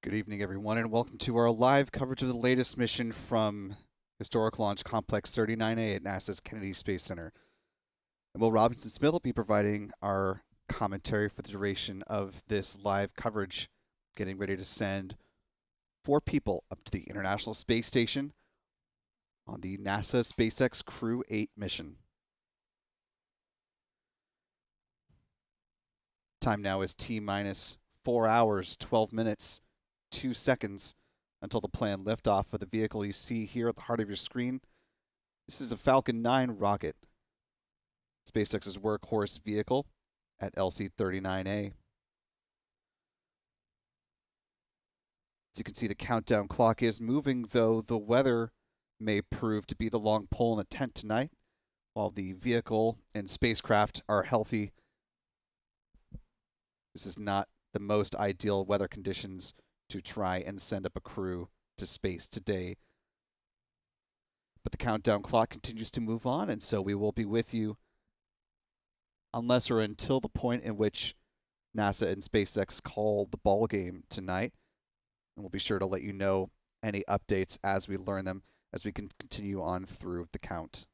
Good evening, everyone, and welcome to our live coverage of the latest mission from Historic Launch Complex 39A at NASA's Kennedy Space Center. And Will Robinson-Smith will be providing our commentary for the duration of this live coverage, getting ready to send 4 people up to the International Space Station on the NASA SpaceX Crew 8 mission. Time now is T-minus 4 hours, 12 minutes, 2 seconds until the planned liftoff of the vehicle you see here at the heart of your screen. This is a Falcon 9 rocket, SpaceX's workhorse vehicle at LC-39A. As you can see, the countdown clock is moving, though the weather may prove to be the long pole in the tent tonight. While the vehicle and spacecraft are healthy, this is not the most ideal weather conditions to try and send up a crew to space today. But the countdown clock continues to move on, and so we will be with you unless or until the point in which NASA and SpaceX call the ball game tonight. And we'll be sure to let you know any updates as we learn them, as we can continue on through the count.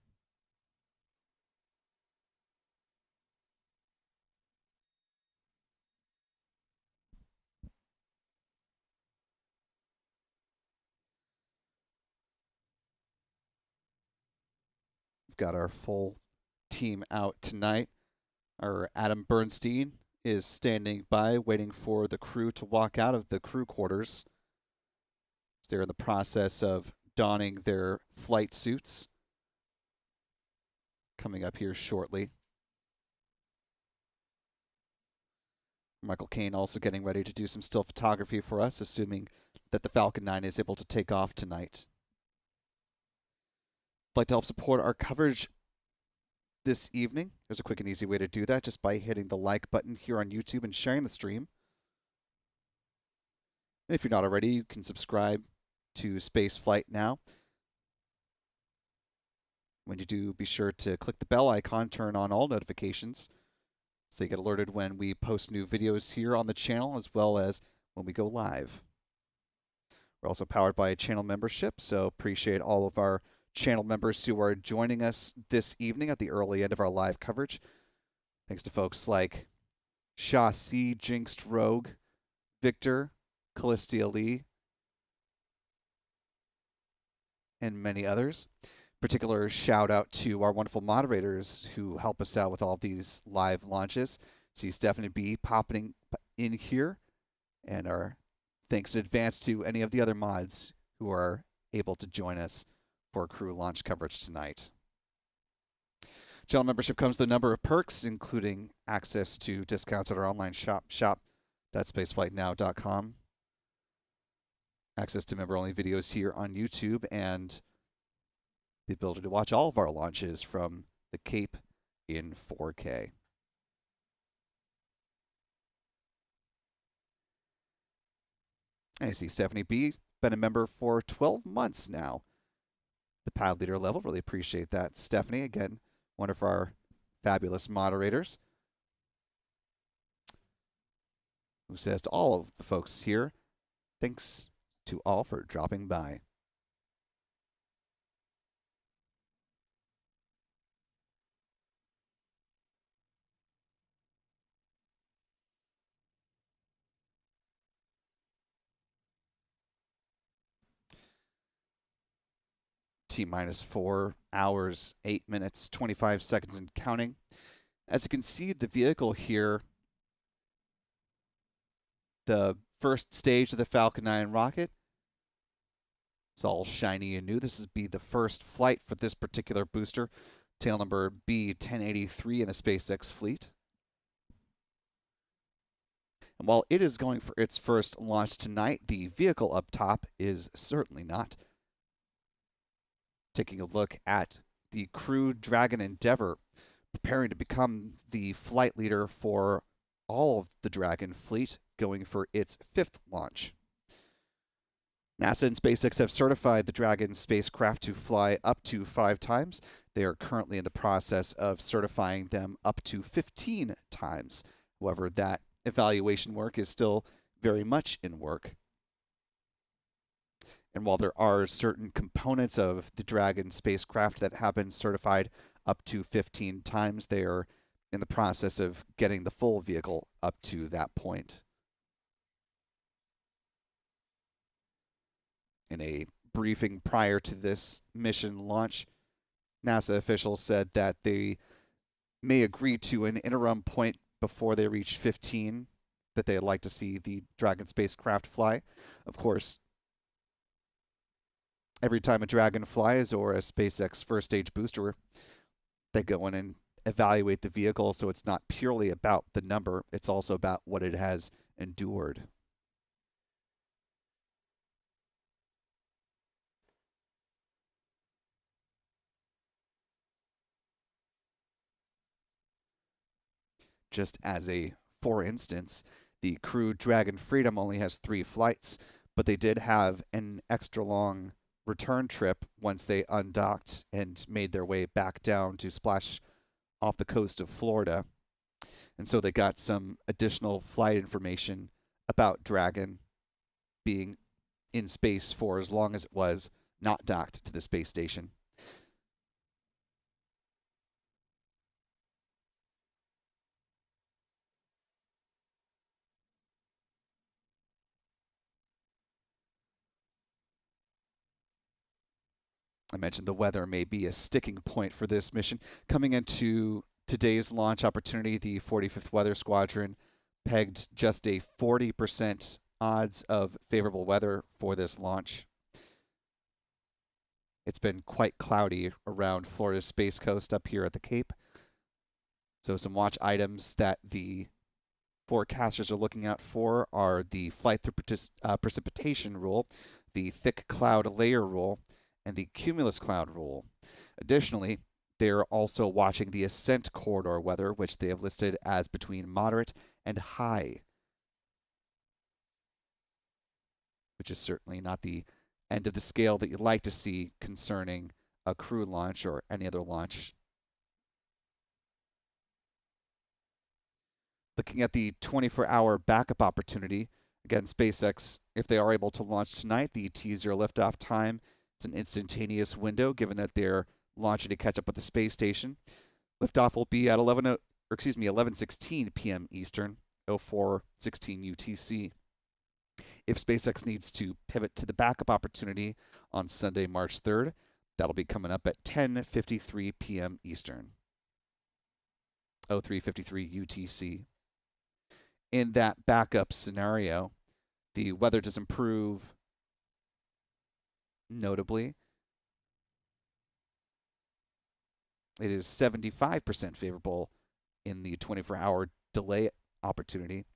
We've got our full team out tonight. Our Adam Bernstein is standing by, waiting for the crew to walk out of the crew quarters. They're in the process of donning their flight suits. Coming up here shortly. Michael Caine also getting ready to do some still photography for us, assuming that the Falcon 9 is able to take off tonight. I'd like to help support our coverage this evening. There's a quick and easy way to do that just by hitting the like button here on YouTube and sharing the stream. And if you're not already, you can subscribe to Spaceflight Now. When you do, be sure to click the bell icon, turn on all notifications so they get alerted when we post new videos here on the channel as well as when we go live. We're also powered by a channel membership, so appreciate all of our channel members who are joining us this evening at the early end of our live coverage. Thanks to folks like Shaw C, Jinxed Rogue, Victor, Callistia Lee, and many others. Particular shout out to our wonderful moderators who help us out with all of these live launches. See Stephanie B popping in here, and our thanks in advance to any of the other mods who are able to join us for crew launch coverage tonight. Channel membership comes with a number of perks, including access to discounts at our online shop, shop.spaceflightnow.com, access to member-only videos here on YouTube, and the ability to watch all of our launches from the Cape in 4K. And I see Stephanie B. been a member for 12 months now. The pad leader level. Really appreciate that, Stephanie. Again, one of our fabulous moderators. Who says to all of the folks here, thanks to all for dropping by. T-minus 4 hours, 8 minutes, 25 seconds and counting. As you can see, the vehicle here, the first stage of the Falcon 9 rocket, it's all shiny and new. This would be the first flight for this particular booster, tail number B1083 in the SpaceX fleet. And while it is going for its first launch tonight, the vehicle up top is certainly not. Taking a look at the Crew Dragon Endeavour, preparing to become the flight leader for all of the Dragon fleet, going for its 5th launch. NASA and SpaceX have certified the Dragon spacecraft to fly up to 5 times. They are currently in the process of certifying them up to 15 times. However, that evaluation work is still very much in work. And while there are certain components of the Dragon spacecraft that have been certified up to 15 times, they are in the process of getting the full vehicle up to that point. In a briefing prior to this mission launch, NASA officials said that they may agree to an interim point before they reach 15 that they'd like to see the Dragon spacecraft fly. Of course, every time a Dragon flies or a SpaceX first stage booster, they go in and evaluate the vehicle, so it's not purely about the number, it's also about what it has endured. Just as a for instance, the Crew Dragon Freedom only has 3 flights, but they did have an extra long return trip once they undocked and made their way back down to splash off the coast of Florida. And so they got some additional flight information about Dragon being in space for as long as it was not docked to the space station. I mentioned the weather may be a sticking point for this mission. Coming into today's launch opportunity, the 45th Weather Squadron pegged just a 40% odds of favorable weather for this launch. It's been quite cloudy around Florida's Space Coast up here at the Cape. So some watch items that the forecasters are looking out for are the flight through precipitation rule, the thick cloud layer rule, and the cumulus cloud rule. Additionally, they're also watching the ascent corridor weather, which they have listed as between moderate and high, which is certainly not the end of the scale that you'd like to see concerning a crew launch or any other launch. Looking at the 24-hour backup opportunity, again, SpaceX, if they are able to launch tonight, the T0 liftoff time, it's an instantaneous window given that they're launching to catch up with the space station. Liftoff will be at 11:16 p.m. Eastern, 04:16 UTC. If SpaceX needs to pivot to the backup opportunity on Sunday, March 3rd, that'll be coming up at 10:53 p.m. Eastern, 03:53 UTC. In that backup scenario, the weather does improve notably. It is 75% favorable in the 24-hour delay opportunity.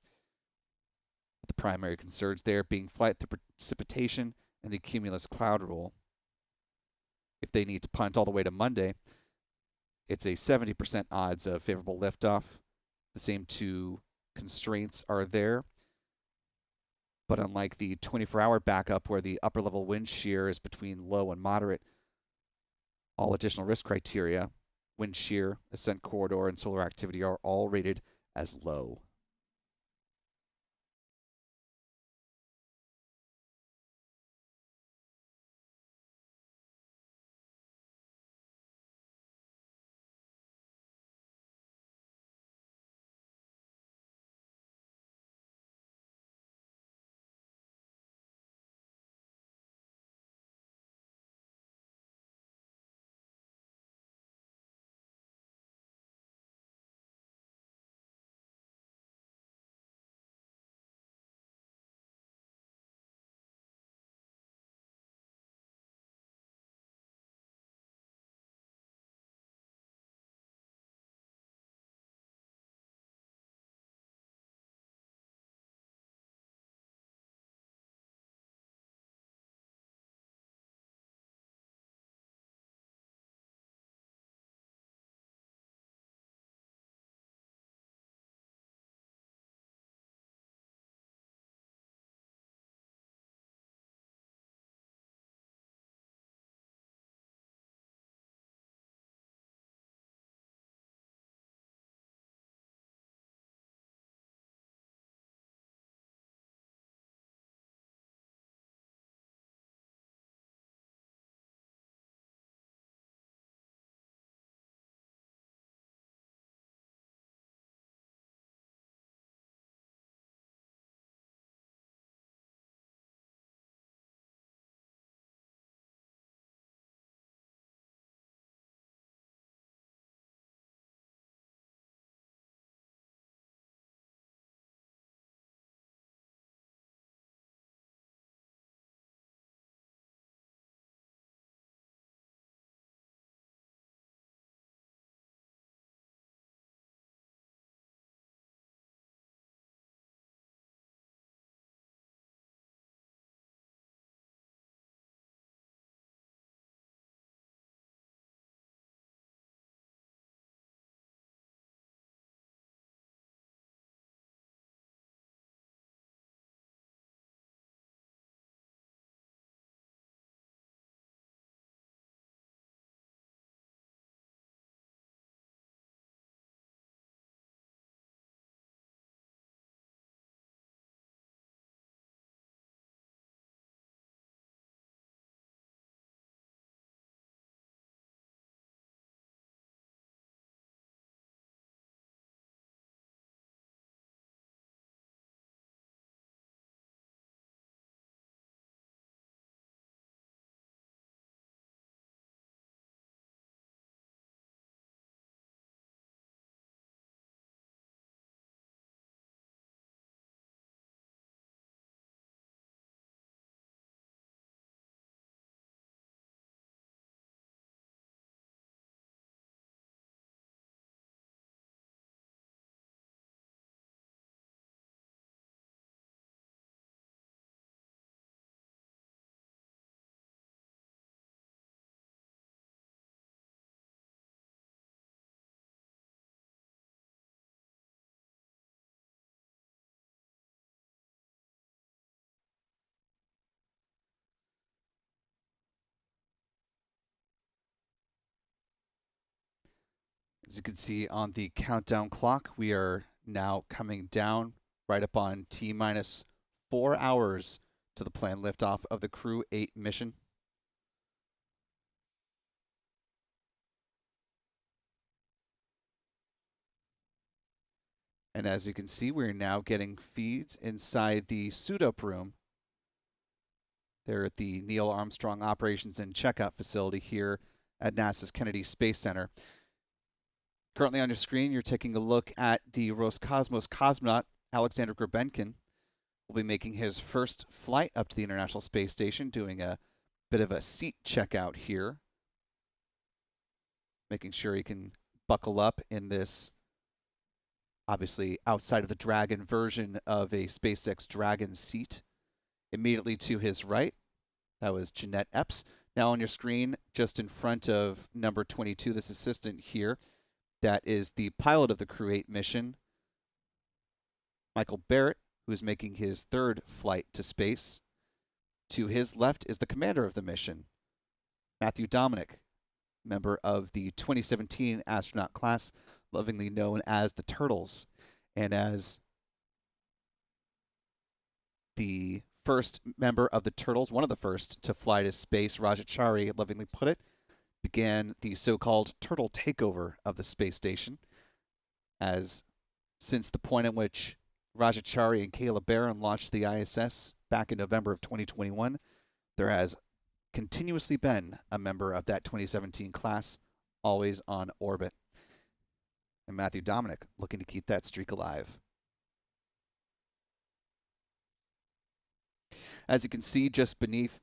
The primary concerns there being flight through precipitation and the cumulus cloud rule. If they need to punt all the way to Monday, it's a 70% odds of favorable liftoff. The same two constraints are there. But unlike the 24-hour backup where the upper level wind shear is between low and moderate, all additional risk criteria, wind shear, ascent corridor, and solar activity are all rated as low. As you can see on the countdown clock, we are now coming down right up on T-minus 4 hours to the planned liftoff of the Crew 8 mission. And as you can see, we're now getting feeds inside the suit-up room. They're at the Neil Armstrong Operations and Checkout Facility here at NASA's Kennedy Space Center. Currently on your screen, you're taking a look at the Roscosmos cosmonaut, Alexander Grebenkin. Will be making his first flight up to the International Space Station, doing a bit of a seat checkout here. Making sure he can buckle up in this, obviously outside of the Dragon version of a SpaceX Dragon seat. Immediately to his right, that was Jeanette Epps. Now on your screen, just in front of number 22, this assistant here, that is the pilot of the Crew 8 mission, Michael Barratt, who is making his third flight to space. To his left is the commander of the mission, Matthew Dominick, member of the 2017 astronaut class, lovingly known as the Turtles. And as the first member of the Turtles, one of the first to fly to space, Rajachari lovingly put it, began the so-called turtle takeover of the space station, as since the point at which Rajachari and Caleb Barron launched the ISS back in November of 2021, there has continuously been a member of that 2017 class always on orbit. And Matthew Dominick looking to keep that streak alive. As you can see, just beneath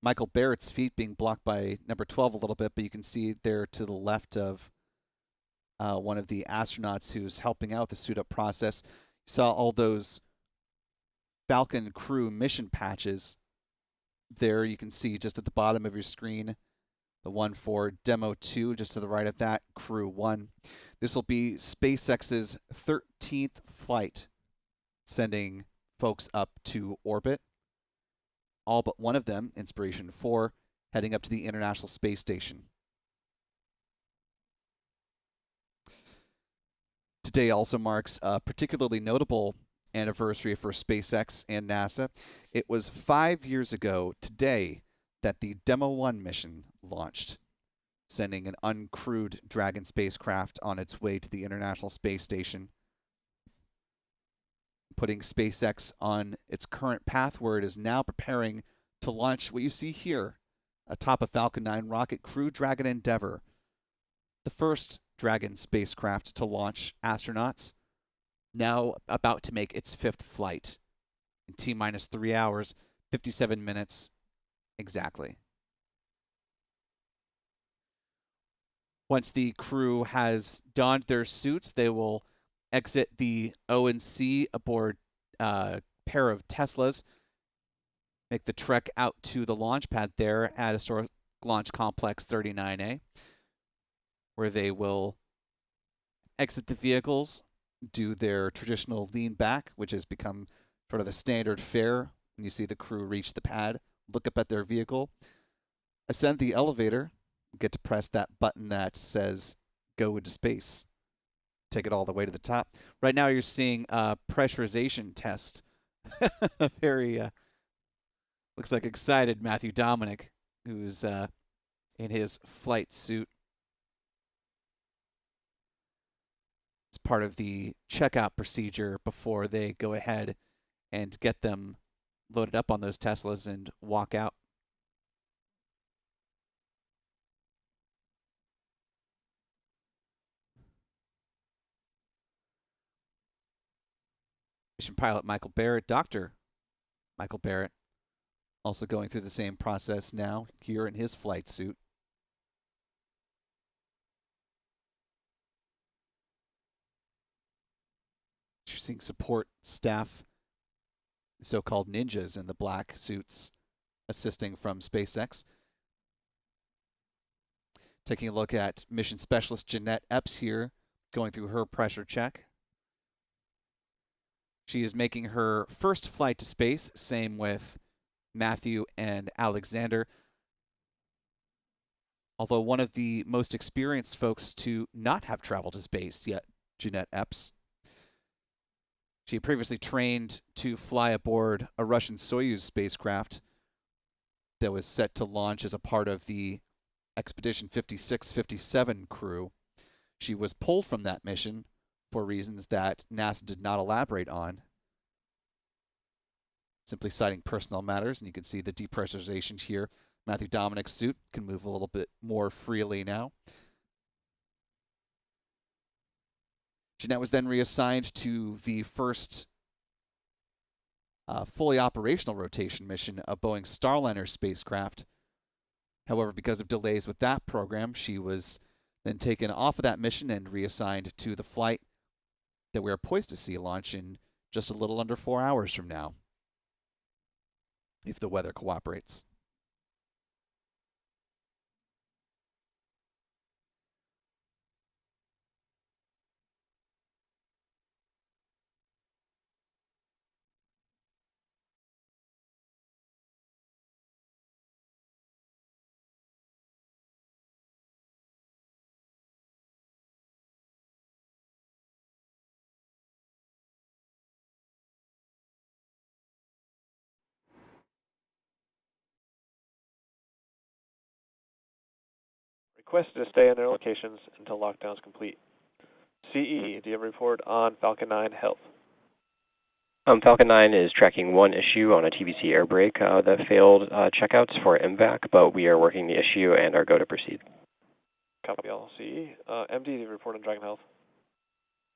Michael Barratt's feet being blocked by number 12 a little bit, but you can see there to the left of one of the astronauts who's helping out the suit-up process. You saw all those Falcon crew mission patches. There you can see just at the bottom of your screen, the one for Demo 2, just to the right of that, Crew 1. This will be SpaceX's 13th flight, sending folks up to orbit. All but one of them, Inspiration 4, heading up to the International Space Station. Today also marks a particularly notable anniversary for SpaceX and NASA. It was 5 years ago today that the Demo 1 mission launched, sending an uncrewed Dragon spacecraft on its way to the International Space Station, putting SpaceX on its current path where it is now preparing to launch what you see here atop a Falcon 9 rocket, Crew Dragon Endeavour, the first Dragon spacecraft to launch astronauts, now about to make its 5th flight in T-minus 3 hours, 57 minutes exactly. Once the crew has donned their suits, they will exit the O&C aboard a pair of Teslas, make the trek out to the launch pad there at Historic Launch Complex 39A, where they will exit the vehicles, do their traditional lean back, which has become sort of the standard fare when you see the crew reach the pad, look up at their vehicle, ascend the elevator, get to press that button that says go into space. Take it all the way to the top. Right now you're seeing a pressurization test. Very, looks like excited Matthew Dominick, who's in his flight suit. It's part of the checkout procedure before they go ahead and get them loaded up on those Teslas and walk out. Mission pilot Michael Barratt, Dr. Michael Barratt, also going through the same process now here in his flight suit. You're seeing support staff, so-called ninjas in the black suits, assisting from SpaceX. Taking a look at mission specialist Jeanette Epps here, going through her pressure check. She is making her first flight to space, same with Matthew and Alexander. although one of the most experienced folks to not have traveled to space yet, Jeanette Epps. She had previously trained to fly aboard a Russian Soyuz spacecraft that was set to launch as a part of the Expedition 56-57 crew. She was pulled from that mission for reasons that NASA did not elaborate on, simply citing personnel matters, and you can see the depressurization here. Matthew Dominick's suit can move a little bit more freely now. Jeanette was then reassigned to the first fully operational rotation mission of Boeing's Starliner spacecraft. However, because of delays with that program, she was then taken off of that mission and reassigned to the flight that we are poised to see launch in just a little under 4 hours from now, if the weather cooperates. Requested to stay in their locations until lockdown is complete. CE, do you have a report on Falcon 9 health? Falcon 9 is tracking one issue on a TVC air brake that failed checkouts for MVAC, but we are working the issue and are go to proceed. Copy all, CE. MD, do you have a report on Dragon health?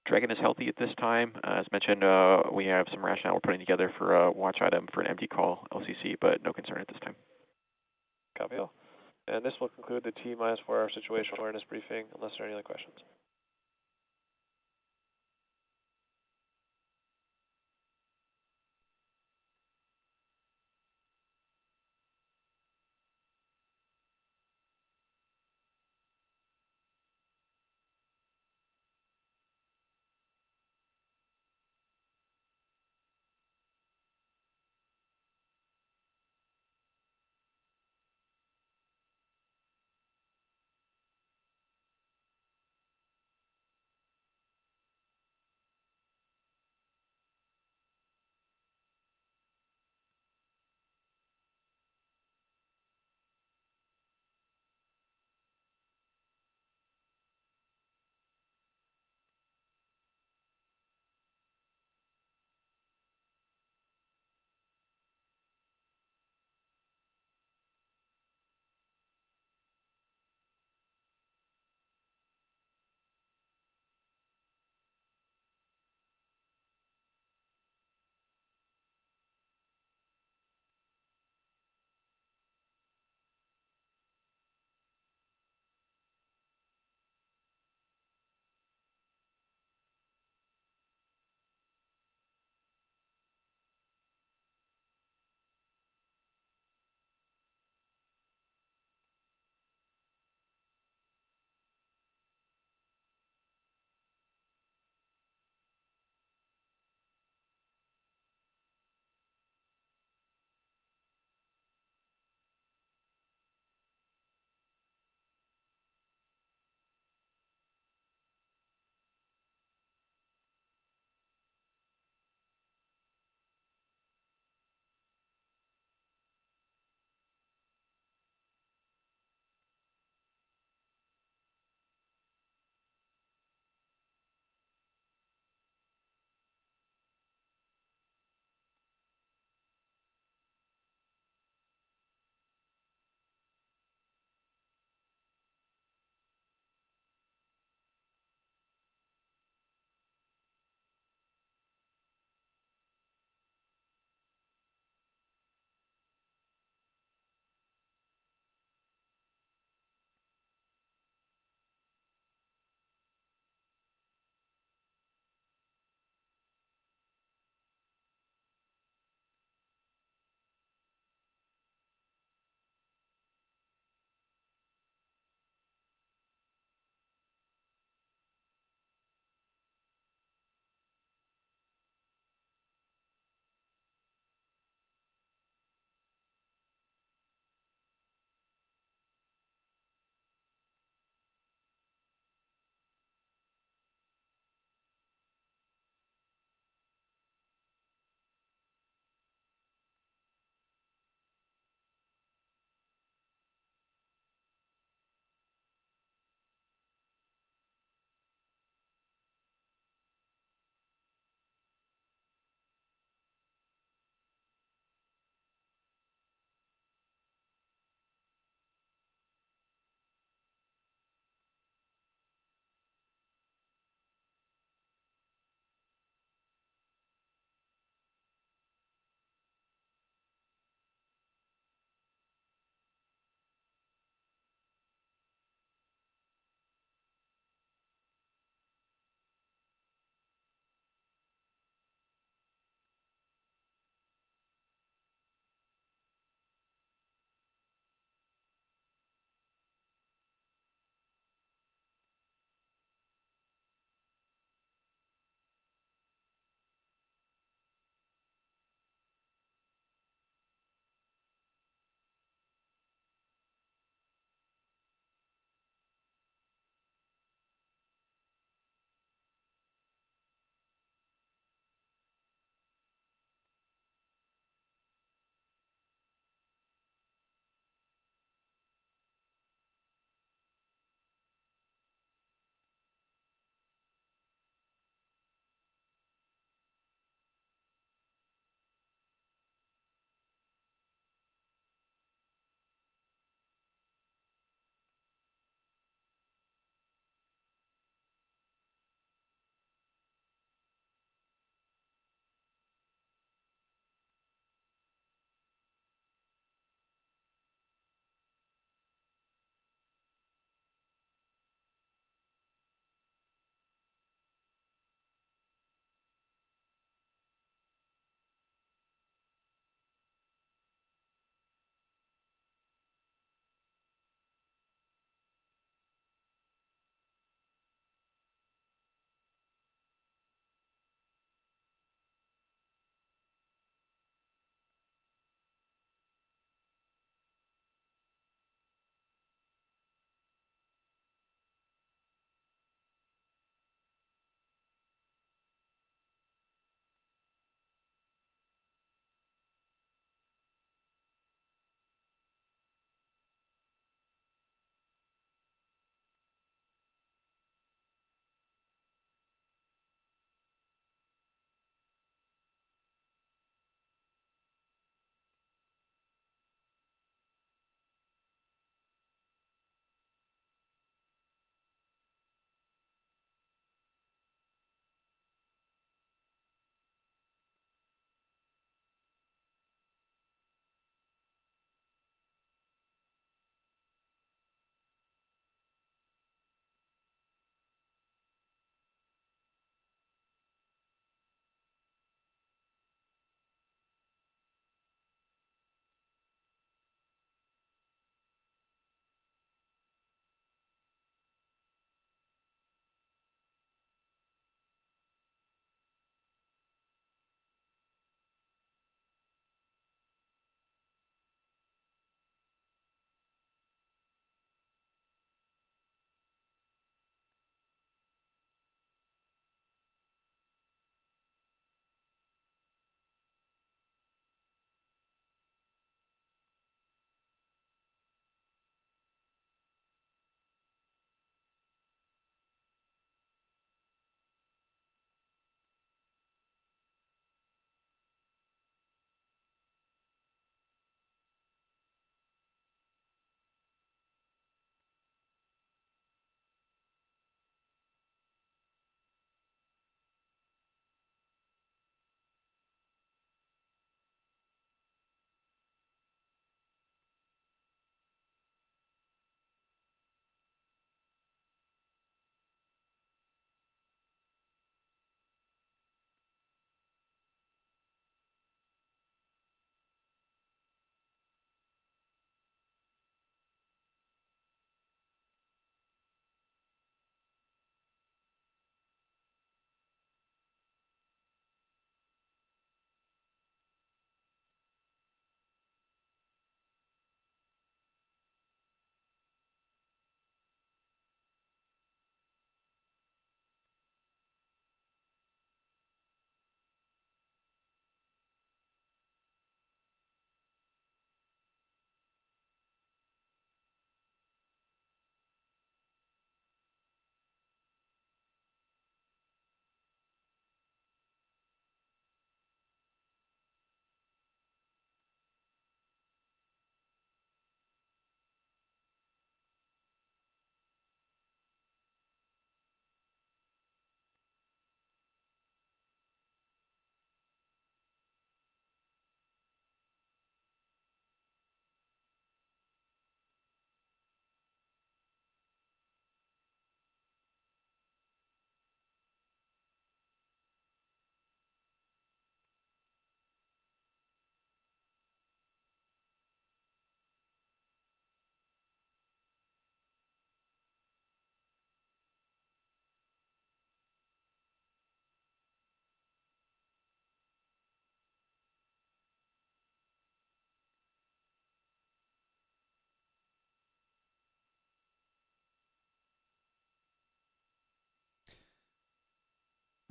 Dragon is healthy at this time. As mentioned, we have some rationale we're putting together for a watch item for an MD call LCC, but no concern at this time. Copy all. And this will conclude the T-minus 4 hour situational awareness briefing, unless there are any other questions.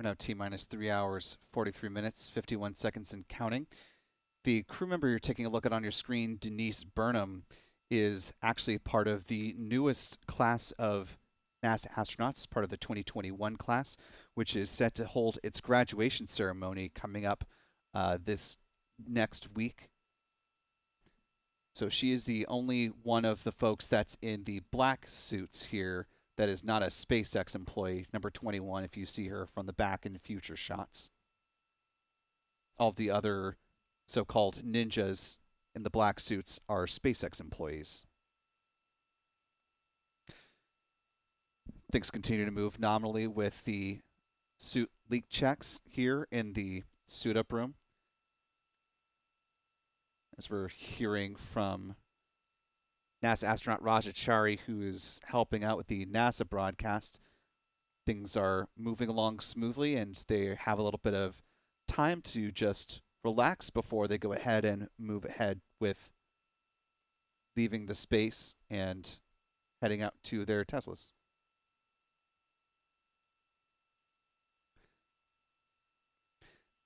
We're now T-minus 3 hours, 43 minutes, 51 seconds and counting. The crew member you're taking a look at on your screen, Denise Burnham, is actually part of the newest class of NASA astronauts, part of the 2021 class, which is set to hold its graduation ceremony coming up this next week. So she is the only one of the folks that's in the black suits here that is not a SpaceX employee, number 21, if you see her from the back in future shots. All of the other so-called ninjas in the black suits are SpaceX employees. Things continue to move nominally with the suit leak checks here in the suit-up room. As we're hearing from NASA astronaut Rajachari, who is helping out with the NASA broadcast, things are moving along smoothly and they have a little bit of time to just relax before they go ahead and move ahead with leaving the space and heading out to their Teslas.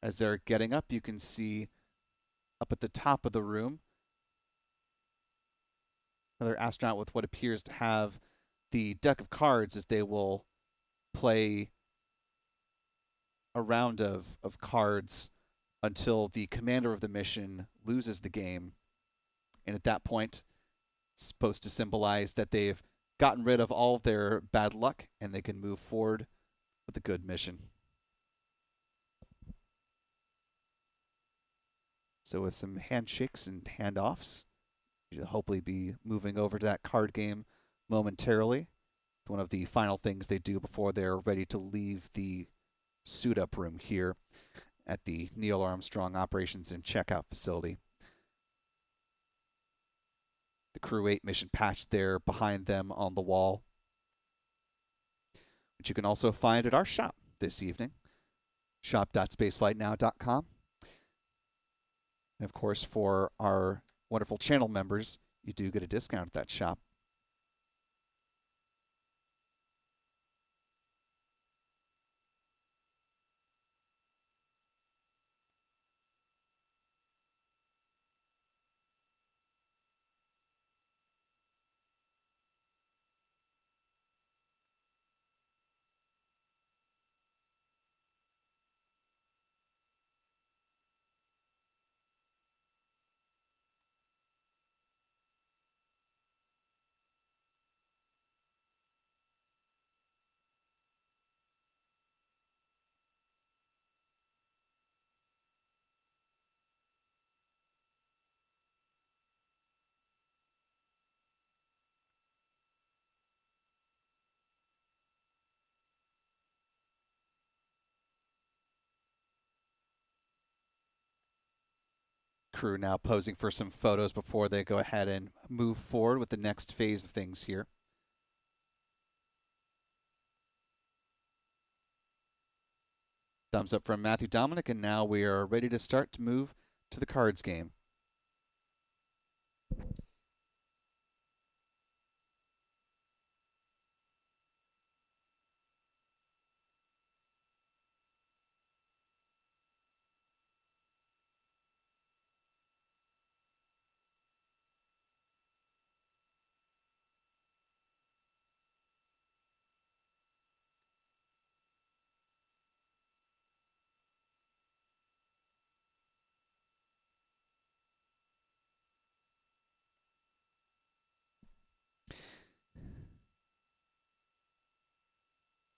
As they're getting up, you can see up at the top of the room another astronaut with what appears to have the deck of cards as they will play a round of cards until the commander of the mission loses the game. And at that point, it's supposed to symbolize that they've gotten rid of all of their bad luck and they can move forward with a good mission. So with some handshakes and handoffs, you'll hopefully be moving over to that card game momentarily. It's one of the final things they do before they're ready to leave the suit-up room here at the Neil Armstrong Operations and Checkout Facility. The Crew 8 mission patch there behind them on the wall, which you can also find at our shop this evening, shop.spaceflightnow.com. And of course, for our wonderful channel members, you do get a discount at that shop. Crew now posing for some photos before they go ahead and move forward with the next phase of things here. Thumbs up from Matthew Dominick, and now we are ready to start to move to the cards game.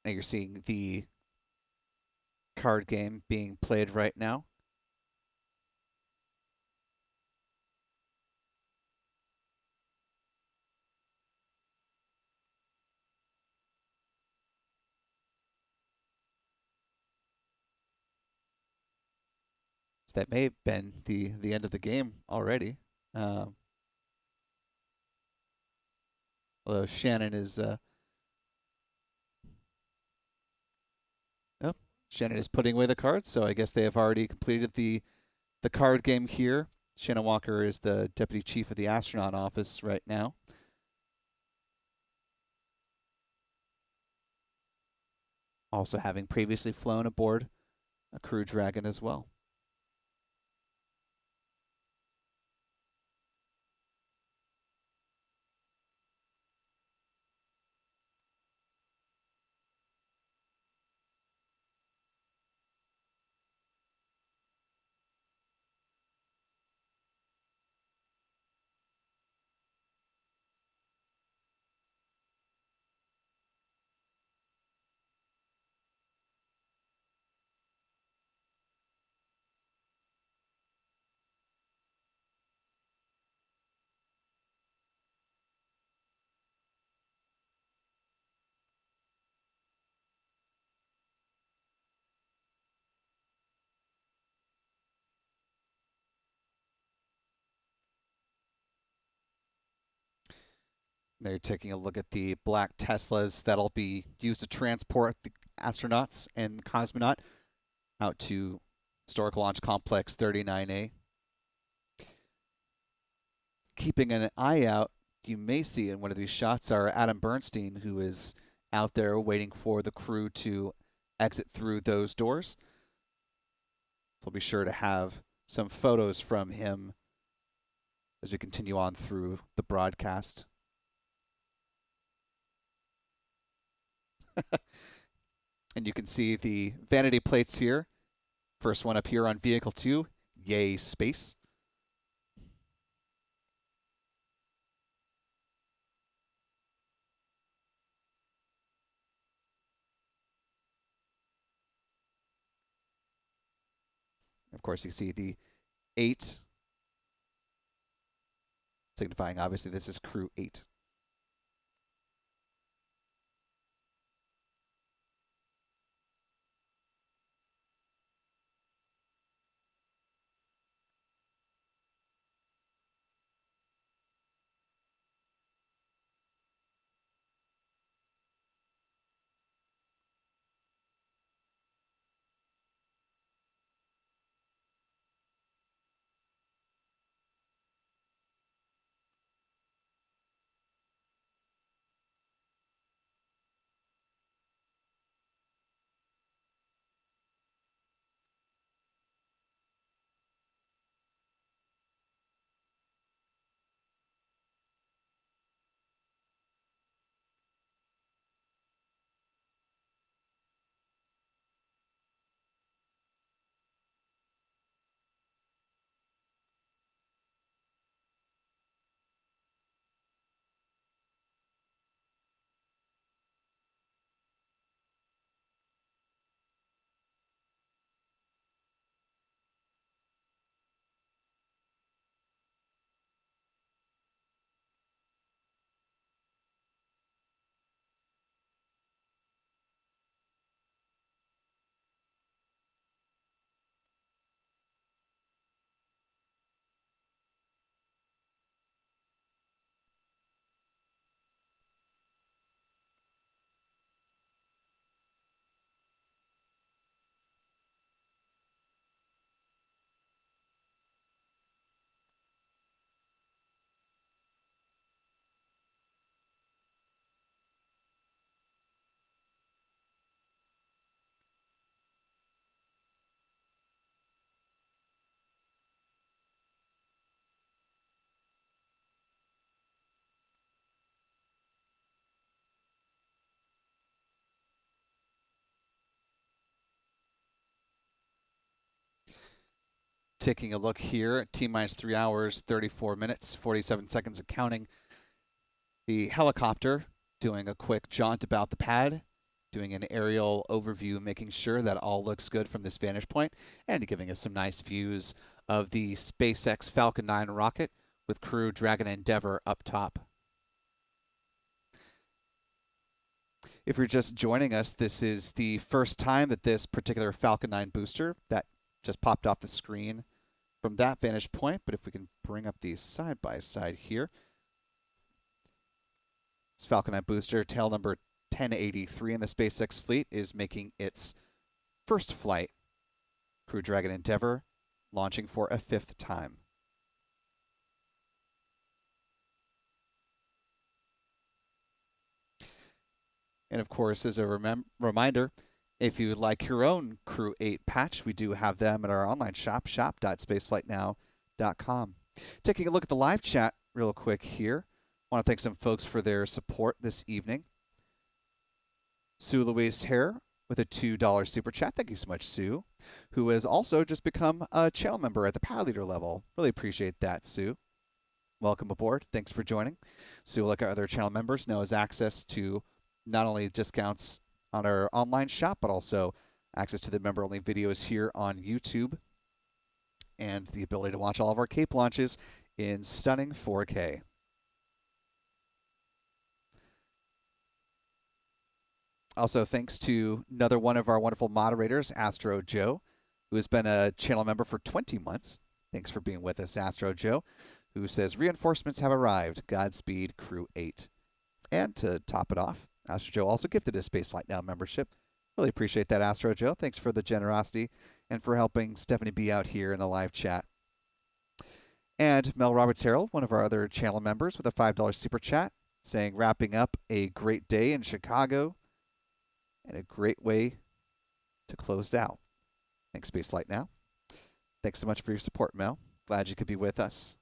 Now you're seeing the card game being played right now. So that may have been the end of the game already. Although Shannon is Shannon is putting away the cards, so I guess they have already completed the card game here. Shannon Walker is the Deputy Chief of the Astronaut Office right now. also having previously flown aboard a Crew Dragon as well. They're taking a look at the black Teslas that'll be used to transport the astronauts and cosmonaut out to Historic Launch Complex 39A. Keeping an eye out, you may see in one of these shots are Adam Bernstein, who is out there waiting for the crew to exit through those doors. So we'll be sure to have some photos from him as we continue on through the broadcast. And you can see the vanity plates here. First one up here on Vehicle 2, yay space. Of course, you see the 8, signifying obviously this is Crew 8. Taking a look here at T-minus 3 hours, 34 minutes, 47 seconds and counting. The helicopter doing a quick jaunt about the pad, doing an aerial overview, making sure that all looks good from this vantage point, and giving us some nice views of the SpaceX Falcon 9 rocket with Crew Dragon Endeavour up top. If you're just joining us, this is the first time that this particular Falcon 9 booster that just popped off the screen from that vantage point, but if we can bring up these side by side here. This Falcon 9 booster, tail number 1083 in the SpaceX fleet, is making its first flight. Crew Dragon Endeavour launching for a 5th time. And of course, as a reminder, If you would like your own Crew 8 patch, we do have them at our online shop, shop.spaceflightnow.com. Taking a look at the live chat real quick here. I want to thank some folks for their support this evening. Sue Louise Hare with a $2 super chat. Thank you so much, Sue, who has also just become a channel member at the pad leader level. Really appreciate that, Sue. Welcome aboard. Thanks for joining. Sue, like our other channel members, now has access to not only discounts on our online shop, but also access to the member-only videos here on YouTube and the ability to watch all of our Cape launches in stunning 4K. Also, thanks to another one of our wonderful moderators, Astro Joe, who has been a channel member for 20 months. Thanks for being with us, Astro Joe, who says, reinforcements have arrived. Godspeed, Crew 8. And to top it off, Astro Joe also gifted a Spaceflight Now membership. Really appreciate that, Astro Joe. Thanks for the generosity and for helping Stephanie B out here in the live chat. And Mel Roberts Harold, one of our other channel members, with a $5 super chat, saying, wrapping up a great day in Chicago and a great way to close out. Thanks, Spaceflight Now. Thanks so much for your support, Mel. Glad you could be with us.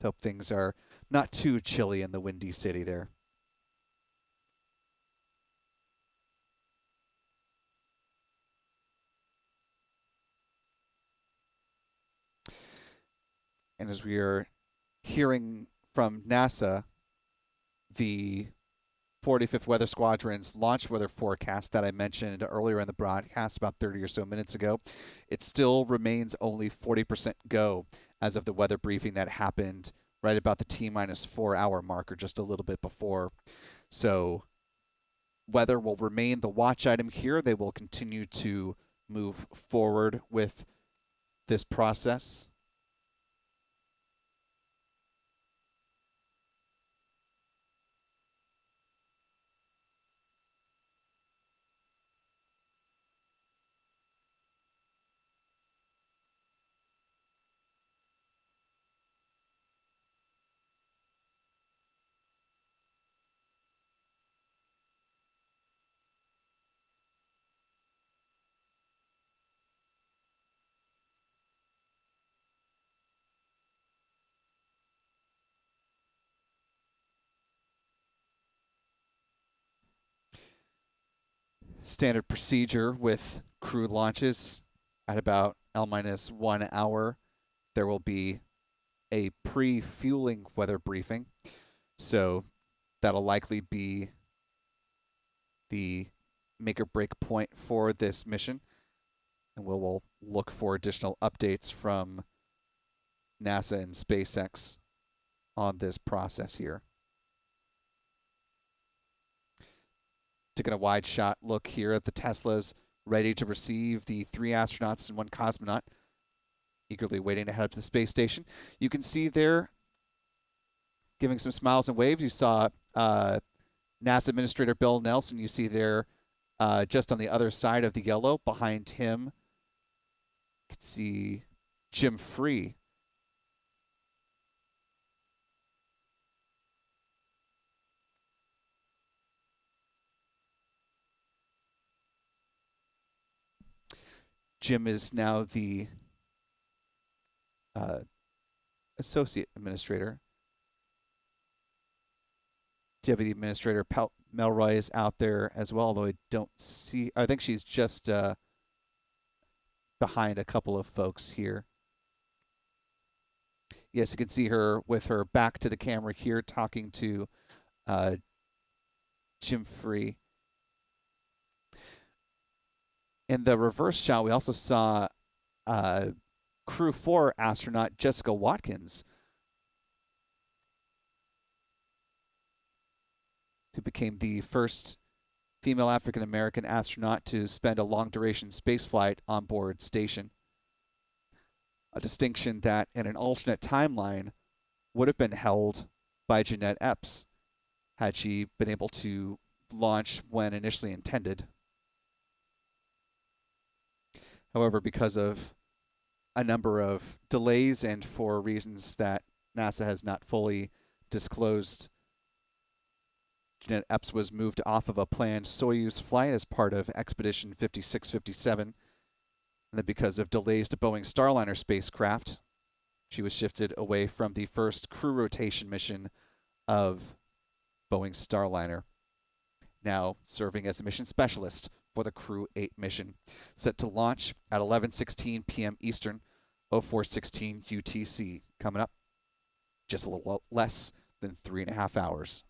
Hope things are not too chilly in the Windy City there. And as we are hearing from NASA, the 45th Weather Squadron's launch weather forecast that I mentioned earlier in the broadcast about 30 or so minutes ago, it still remains only 40% go as of the weather briefing that happened right about the T-4 hour mark, or just a little bit before. So weather will remain the watch item here. They will continue to move forward with this process. Standard procedure with crew launches at about L-1 hour. There will be a pre-fueling weather briefing. So that'll likely be the make or break point for this mission. And we'll look for additional updates from NASA and SpaceX on this process here. Taking a wide shot look here at the Teslas ready to receive the 3 astronauts and 1 cosmonaut, eagerly waiting to head up to the space station. You can see there, giving some smiles and waves, you saw NASA Administrator Bill Nelson. You see there just on the other side of the yellow, behind him, you can see Jim Free. Jim is now the Associate Administrator. Deputy Administrator Melroy is out there as well, although I don't see, I think she's just behind a couple of folks here. Yes, you can see her with her back to the camera here talking to Jim Free. In the reverse shot, we also saw Crew 4 astronaut Jessica Watkins, who became the first female African-American astronaut to spend a long-duration spaceflight on board station. A distinction that, in an alternate timeline, would have been held by Jeanette Epps had she been able to launch when initially intended. However, because of a number of delays and for reasons that NASA has not fully disclosed, Jeanette Epps was moved off of a planned Soyuz flight as part of Expedition 5657. And then because of delays to Boeing Starliner spacecraft, she was shifted away from the first crew rotation mission of Boeing Starliner, now serving as a mission specialist for the Crew 8 mission, set to launch at 11:16 p.m. Eastern, 04:16 UTC. Coming up, just a little less than 3.5 hours.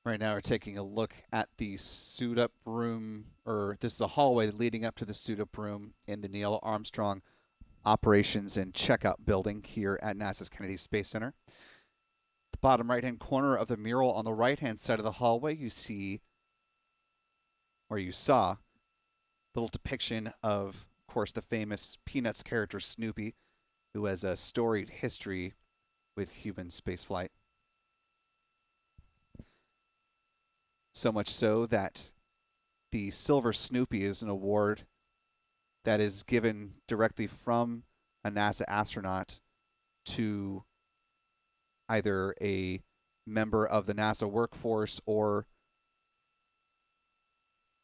Right now we're taking a look at the suit-up room, or this is a hallway leading up to the suit-up room in the Neil Armstrong Operations and Checkout Building here at NASA's Kennedy Space Center. The bottom right-hand corner of the mural on the right-hand side of the hallway, you see, or you saw, a little depiction of course, the famous Peanuts character Snoopy, who has a storied history with human spaceflight. So much so that the Silver Snoopy is an award that is given directly from a NASA astronaut to either a member of the NASA workforce or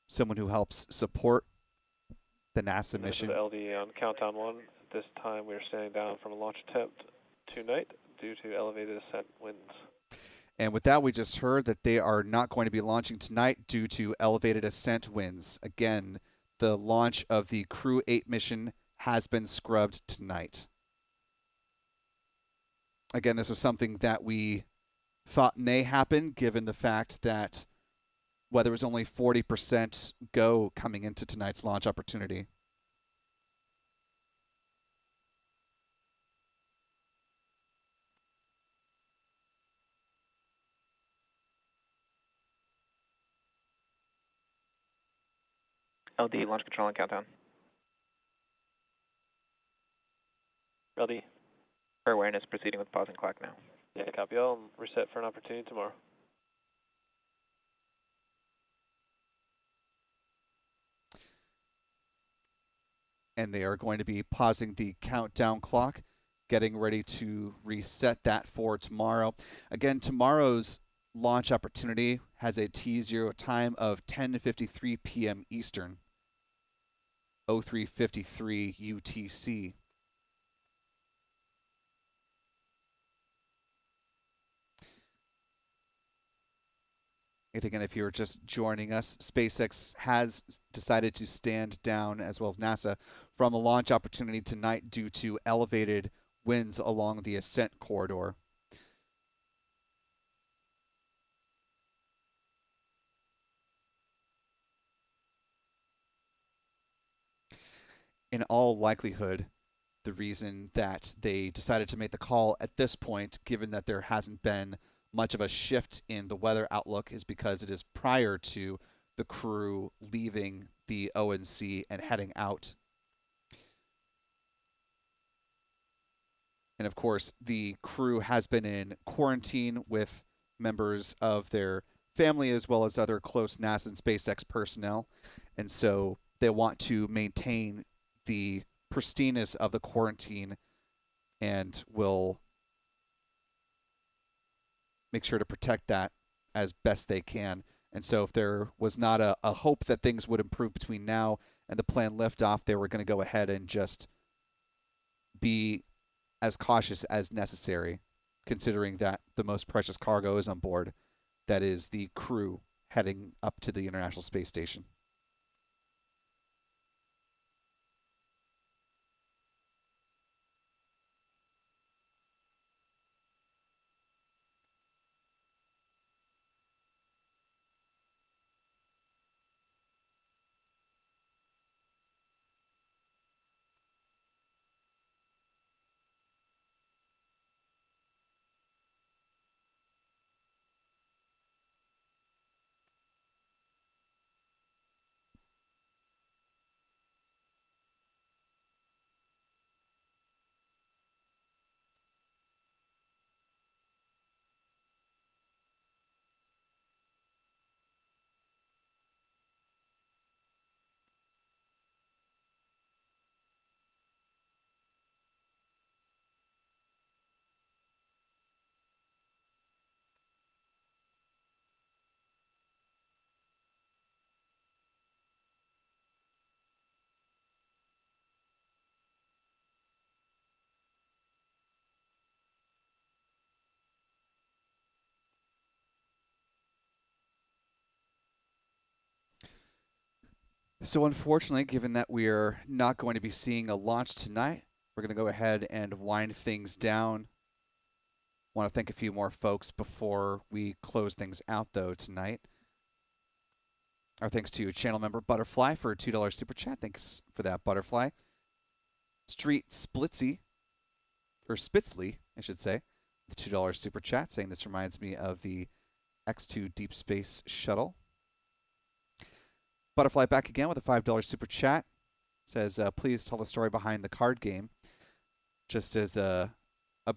someone who helps support the NASA mission. This is LD on countdown 1. At this time, we are standing down from a launch attempt tonight due to elevated ascent winds. And with that, we just heard that they are not going to be launching tonight due to elevated ascent winds. Again, the launch of the Crew 8 mission has been scrubbed tonight. Again, this was something that we thought may happen given the fact that weather was only 40% go coming into tonight's launch opportunity. LD, launch control and countdown. LD. For awareness, proceeding with pausing clock now. Yeah, copy all. Reset for an opportunity tomorrow. And they are going to be pausing the countdown clock, getting ready to reset that for tomorrow. Again, tomorrow's launch opportunity has a T0 time of 10:53 p.m. Eastern, 03:53 UTC. And again, if you're just joining us, SpaceX has decided to stand down, as well as NASA, from a launch opportunity tonight due to elevated winds along the ascent corridor. in all likelihood, the reason that they decided to make the call at this point, given that there hasn't been much of a shift in the weather outlook, is because it is prior to the crew leaving the ONC and heading out. And of course, the crew has been in quarantine with members of their family as well as other close NASA and SpaceX personnel. And so they want to maintain the pristineness of the quarantine and will make sure to protect that as best they can. And so if there was not a hope that things would improve between now and the planned liftoff, they were going to go ahead and just be as cautious as necessary, considering that the most precious cargo is on board, that is the crew heading up to the International Space Station. So unfortunately, given that we're not going to be seeing a launch tonight, we're going to go ahead and wind things down. Want to thank a few more folks before we close things out, though, tonight. Our thanks to channel member Butterfly for a $2 super chat. Thanks for that, Butterfly. Street Splitsy, or Spitzley, I should say, the $2 super chat, saying this reminds me of the X2 Deep Space Shuttle. Butterfly back again with a $5 super chat. Says, please tell the story behind the card game. Just as a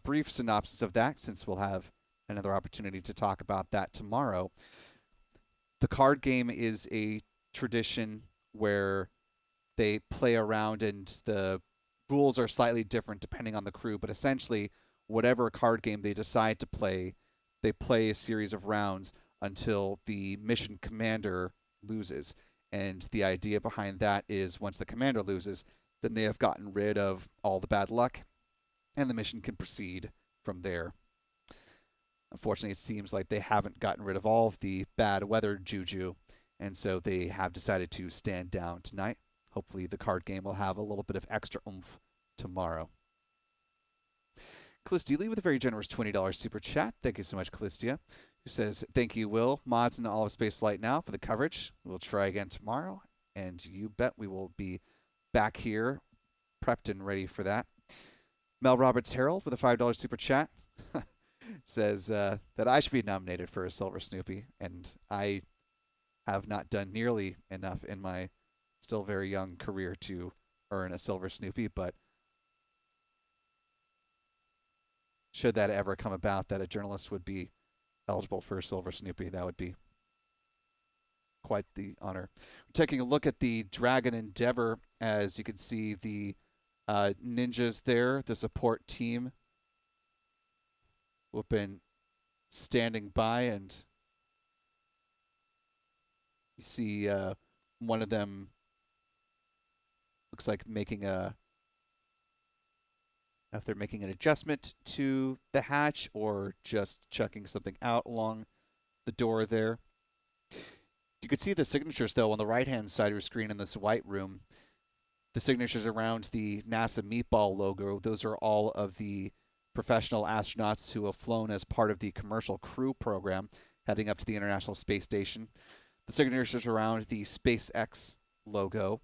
brief synopsis of that, since we'll have another opportunity to talk about that tomorrow. The card game is a tradition where they play around and the rules are slightly different depending on the crew, but essentially whatever card game they decide to play, they play a series of rounds until the mission commander loses. And the idea behind that is once the commander loses, then they have gotten rid of all the bad luck and the mission can proceed from there. Unfortunately, it seems like they haven't gotten rid of all of the bad weather juju, and so they have decided to stand down tonight. Hopefully the card game will have a little bit of extra oomph tomorrow. Callistia Lee with a very generous $20 super chat. Thank you so much, Callistia, who says, thank you, Will, mods, and all of Spaceflight Now for the coverage. We'll try again tomorrow, and you bet we will be back here prepped and ready for that. Mel Roberts Harold with a $5 super chat says that I should be nominated for a Silver Snoopy, and I have not done nearly enough in my still very young career to earn a Silver Snoopy, but should that ever come about that a journalist would be eligible for a Silver Snoopy, that would be quite the honor. We're taking a look at the Dragon Endeavour. As you can see, the ninjas there, the support team, who have been standing by, and you see one of them looks like making a, if they're making an adjustment to the hatch or just checking something out along the door there. You can see the signatures, though, on the right-hand side of your screen in this white room. The signatures around the NASA meatball logo, those are all of the professional astronauts who have flown as part of the commercial crew program heading up to the International Space Station. The signatures around the SpaceX logo,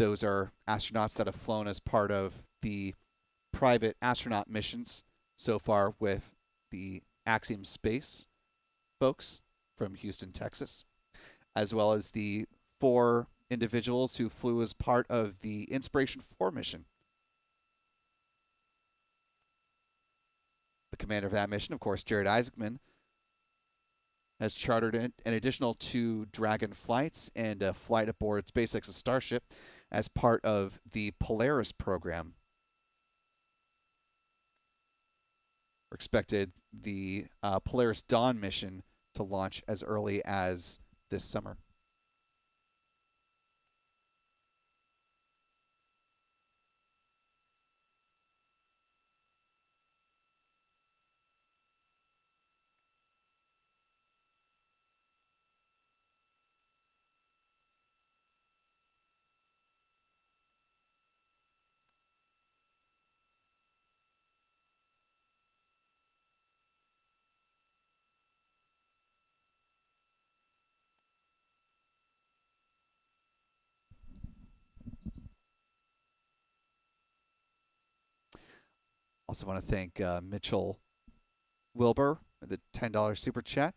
Those are astronauts that have flown as part of the private astronaut missions so far with the Axiom Space folks from Houston, Texas, as well as the 4 individuals who flew as part of the Inspiration 4 mission. The commander of that mission, of course, Jared Isaacman, has chartered an additional 2 Dragon flights and a flight aboard SpaceX's Starship as part of the Polaris program. We're expected the Polaris Dawn mission to launch as early as this summer. Also want to thank Mitchell Wilbur with the $10 super chat,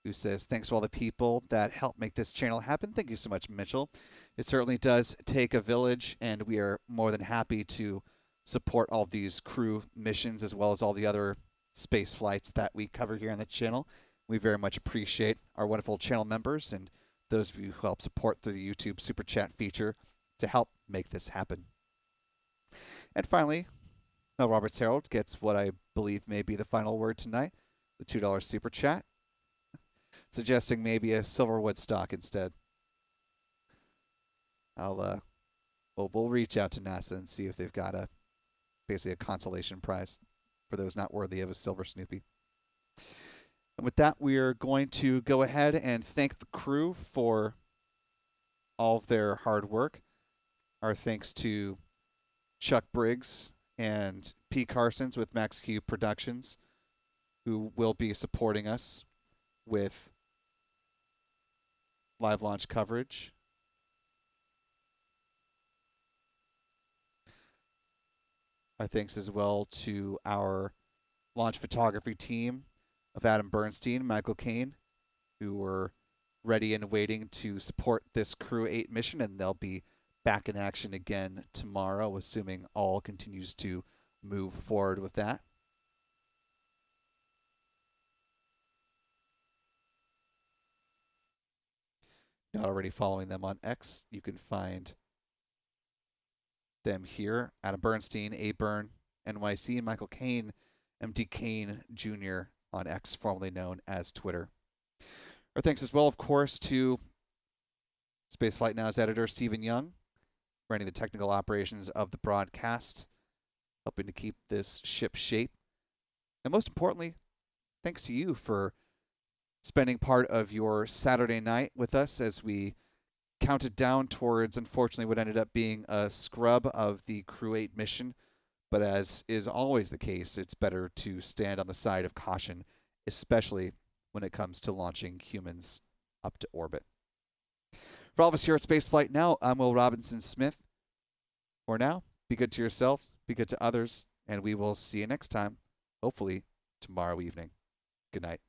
who says, thanks to all the people that helped make this channel happen. Thank you so much, Mitchell. It certainly does take a village, and we are more than happy to support all these crew missions as well as all the other space flights that we cover here on the channel. We very much appreciate our wonderful channel members and those of you who help support through the YouTube super chat feature to help make this happen. And finally, Mel Roberts Harold gets what I believe may be the final word tonight, the $2 super chat, suggesting maybe a Silverwood stock instead. We'll reach out to NASA and see if they've got basically a consolation prize for those not worthy of a Silver Snoopy. And with that, we are going to go ahead and thank the crew for all of their hard work. Our thanks to Chuck Briggs and P. Carsons with Max Q Productions, who will be supporting us with live launch coverage. Our thanks as well to our launch photography team of Adam Bernstein, Michael Kane, who were ready and waiting to support this Crew 8 mission, and they'll be back in action again tomorrow, assuming all continues to move forward with that. Not already following them on X, you can find them here. Adam Bernstein, A. Byrne, NYC, and Michael Kane, MT Kane Jr. on X, formerly known as Twitter. Our thanks as well, of course, to Spaceflight Now's editor, Stephen Young, running the technical operations of the broadcast, helping to keep this ship shape. And most importantly, thanks to you for spending part of your Saturday night with us as we counted down towards, unfortunately, what ended up being a scrub of the Crew 8 mission. But as is always the case, it's better to stand on the side of caution, especially when it comes to launching humans up to orbit. For all of us here at Spaceflight Now, I'm Will Robinson-Smith. For now, be good to yourselves, be good to others, and we will see you next time, hopefully tomorrow evening. Good night.